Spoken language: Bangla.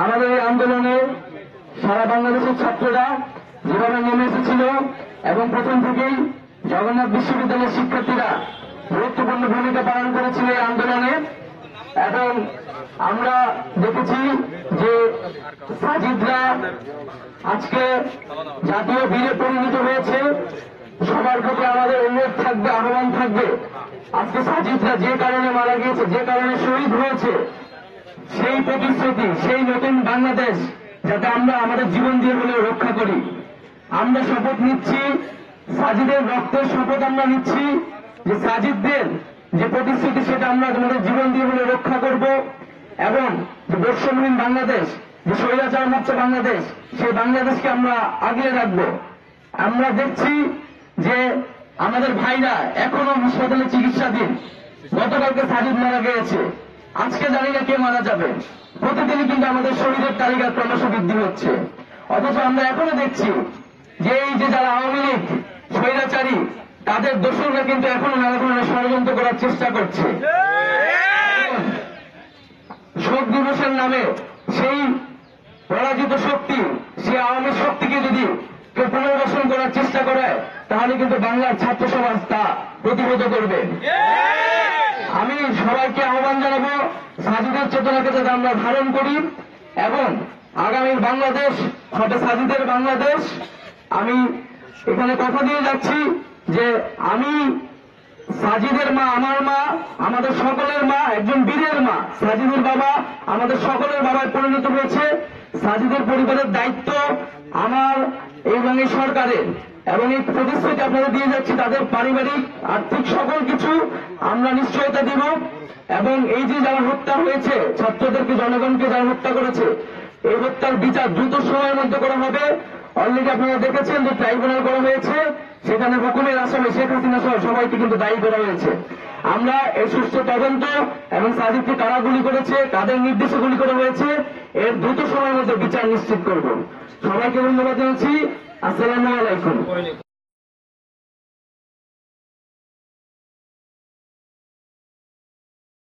আমাদের এই আন্দোলনে সারা বাংলাদেশের ছাত্ররা যেভাবে নেমে এসেছিল এবং প্রথম থেকেই জগন্নাথ বিশ্ববিদ্যালয়ের শিক্ষার্থীরা গুরুত্বপূর্ণ ভূমিকা পালন করেছিল এই আন্দোলনে। এবং আমরা দেখেছি যে সাজিদরা আজকে জাতীয় বীরে পরিণত হয়েছে। সবার প্রতি আমাদের অনুরোধ থাকবে, আহ্বান থাকবে, আজকে সাজিদরা যে কারণে মারা গিয়েছে, যে কারণে শহীদ হয়েছে, সেই প্রতিশ্রুতি, সেই নতুন বাংলাদেশ যাতে আমরা আমাদের জীবন দিয়ে হলেও রক্ষা করি। আমরা শপথ নিচ্ছি, সাজিদের রক্তের শপথ আমরা নিচ্ছি যে সাজিদদের যে প্রতিশ্রুতি সেটা আমরা আমাদের জীবন দিয়ে হলে রক্ষা করব এবং যে বৈষম্যহীন বাংলাদেশ, যে স্বৈরাচার মুক্ত বাংলাদেশ, সেই বাংলাদেশকে আমরা আগিয়ে রাখবো। আমরা দেখছি যে আমাদের ভাইরা এখনো হাসপাতালে চিকিৎসাধীন। গতকালকে সাজিদ মারা গিয়েছে, আজকে জানি না কে মারা যাবে। প্রতিদিনই কিন্তু আমাদের শহীদের তালিকা ক্রমশ বৃদ্ধি হচ্ছে। অথচ আমরা এখনো দেখছি যে এই যে যারা আওয়ামী লীগ স্বৈরাচারী তাদের দোষররা কিন্তু এখনো নানা ধরনের ষড়যন্ত্র করার চেষ্টা করছে। শোক দিবসের নামে সেই পরাজিত শক্তি, সেই আওয়ামী শক্তিকে যদি কেউ পুনর্বাসন করার চেষ্টা করে তাহলে কিন্তু বাংলার ছাত্র সমাজ তা প্রতিহত করবে। আমি সবাইকে আহ্বান জানাবো সাজিদের চেতনাকে যাতে আমরা ধারণ করি এবং আগামীর বাংলাদেশ হবে সাজিদের বাংলাদেশ। আমি এখানে কথা দিয়ে যাচ্ছি যে আমি সাজিদের মা আমার মা, আমাদের সকলের মা, একজন বীরের মা। সাজিদের বাবা আমাদের সকলের বাবায় পরিণত হয়েছে। সাজিদের পরিবারের দায়িত্ব আমার এবং এই সরকারের, এবং এই প্রতিশ্রুতি আপনারা দিয়ে যাচ্ছি তাদের পারিবারিক আর্থিক সকল কিছু আমরা নিশ্চয়তা দিব। এবং এই যে যারা হত্যা হয়েছে, ছাত্রদেরকে, জনগণকে যারা হত্যা করেছে, এই হত্যার বিচার দ্রুত সময়ের মধ্যে করা হবে। অলরেডি আপনারা দেখেছেন যে ট্রাইব্যুনাল করা হয়েছে, সেখানে হুকুমের আসামে শেখ হাসিনা সহ সবাইকে কিন্তু দায়ী করা হয়েছে। আমরা এই সুষ্ঠু তদন্ত এবং সাজিদকে কারা গুলি করেছে, কাদের নির্দেশে গুলি করা হয়েছে, এর দ্রুত সময়ের মধ্যে বিচার নিশ্চিত করব। সবাইকে ধন্যবাদ জানাচ্ছি। আসসালামু আলাইকুম।